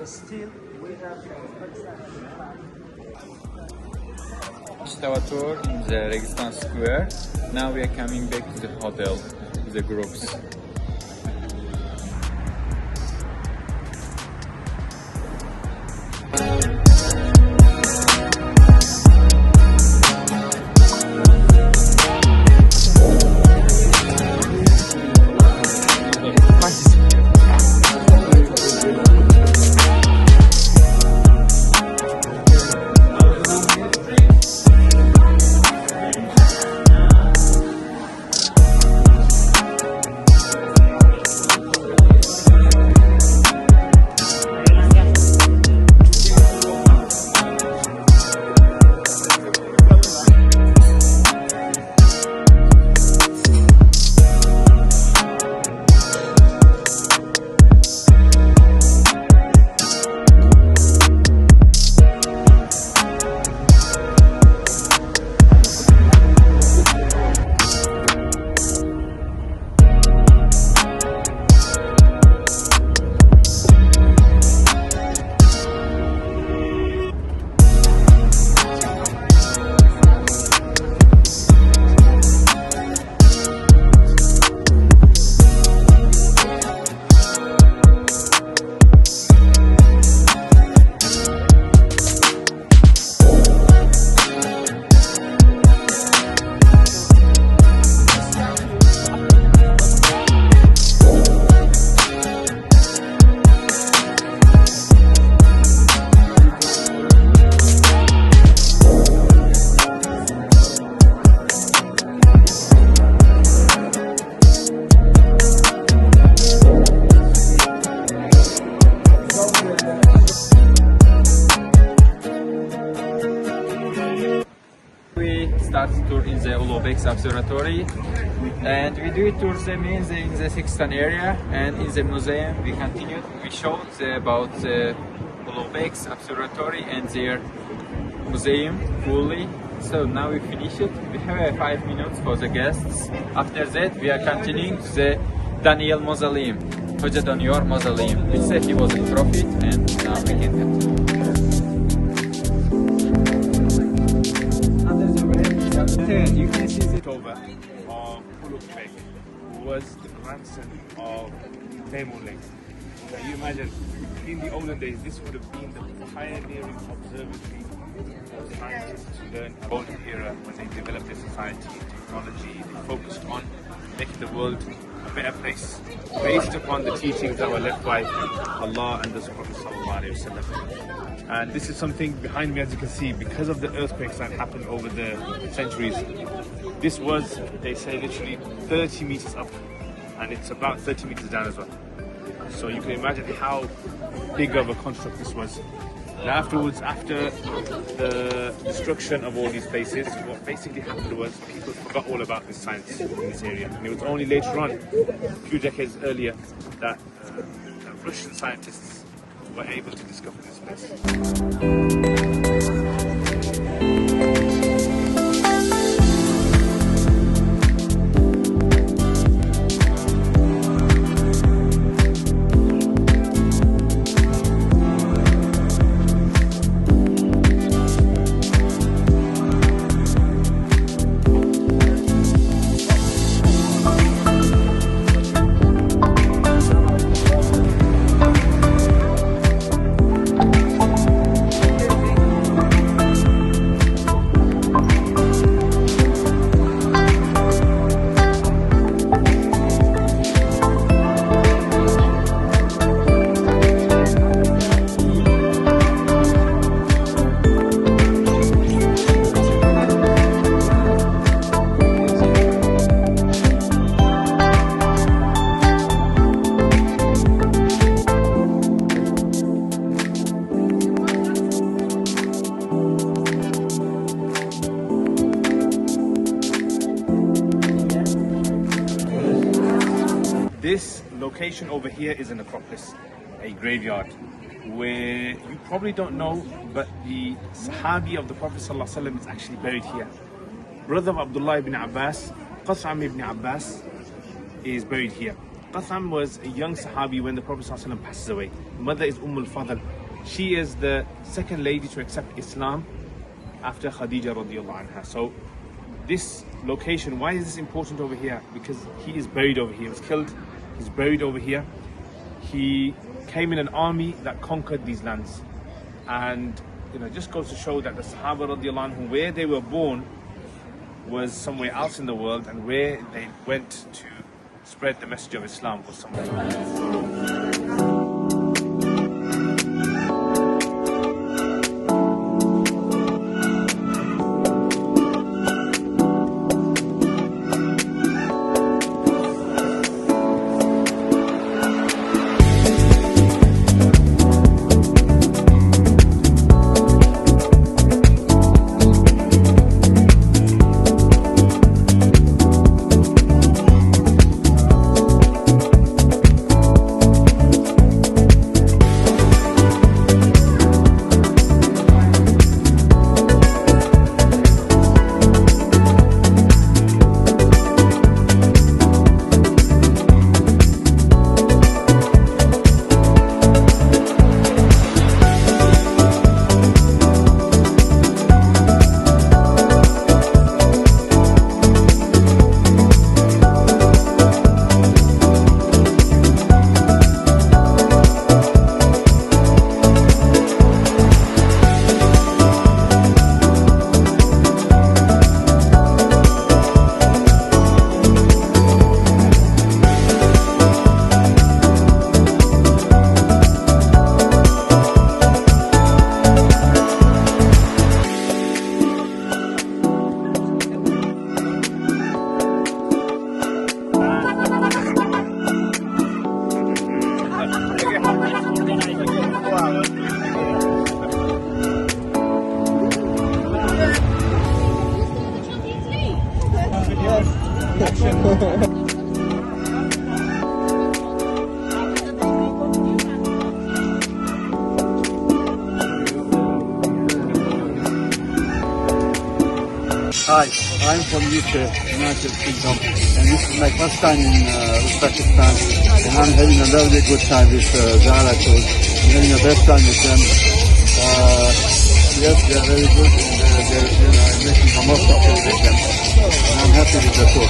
still we have Observatory in the Registan Square. Now we are coming back to the hotel with the groups. Start tour in the Ulugh Beg observatory, and we do it tours in the Registan area, and in the museum we continued. We showed about the Ulugh Beg observatory and their museum fully. So now we finish it. We have 5 minutes for the guests. After that we are continuing to the Daniel Mausoleum, Hoca Daniel Mausoleum. We said he was a prophet, and now we can continue. You can see the October of Ulugh Beg was the grandson of Temurleng. Can you imagine, in the olden days, this would have been the pioneering observatory for scientists to learn about the era when they developed their society, technology. They focused on making the world a better place based upon the teachings that were left by Allah and the Prophet ﷺ. And this is something behind me, as you can see, because of the earthquakes that happened over the centuries. This was, they say, literally 30 meters up, and it's about 30 meters down as well. So you can imagine how big of a construct this was. And afterwards, after the destruction of all these places, what basically happened was people forgot all about this science in this area. And it was only later on, a few decades earlier, that Russian scientists were able to discover this place. This location over here is an necropolis, a graveyard, where you probably don't know, but the Sahabi of the Prophet ﷺ is actually buried here. Brother of Abdullah ibn Abbas, Qas'am ibn Abbas, is buried here. Qatham was a young Sahabi when the Prophet ﷺ passes away. Mother is Fadl. She is the second lady to accept Islam after Khadija radiallahu anha. So this location, why is this important over here? Because he is buried over here. He was killed, he's buried over here. He came in an army that conquered these lands. And just goes to show that the Sahaba radiallahu anhu, where they were born was somewhere else in the world, and where they went to spread the message of Islam was somewhere else. Hi, I'm from UK, United Kingdom, and this is my first time in Uzbekistan, and I'm having a lovely good time with ziyaratour. I'm having a best time with them. Yes, they are very good, and they're making the most of it with them, and I'm happy with the tour.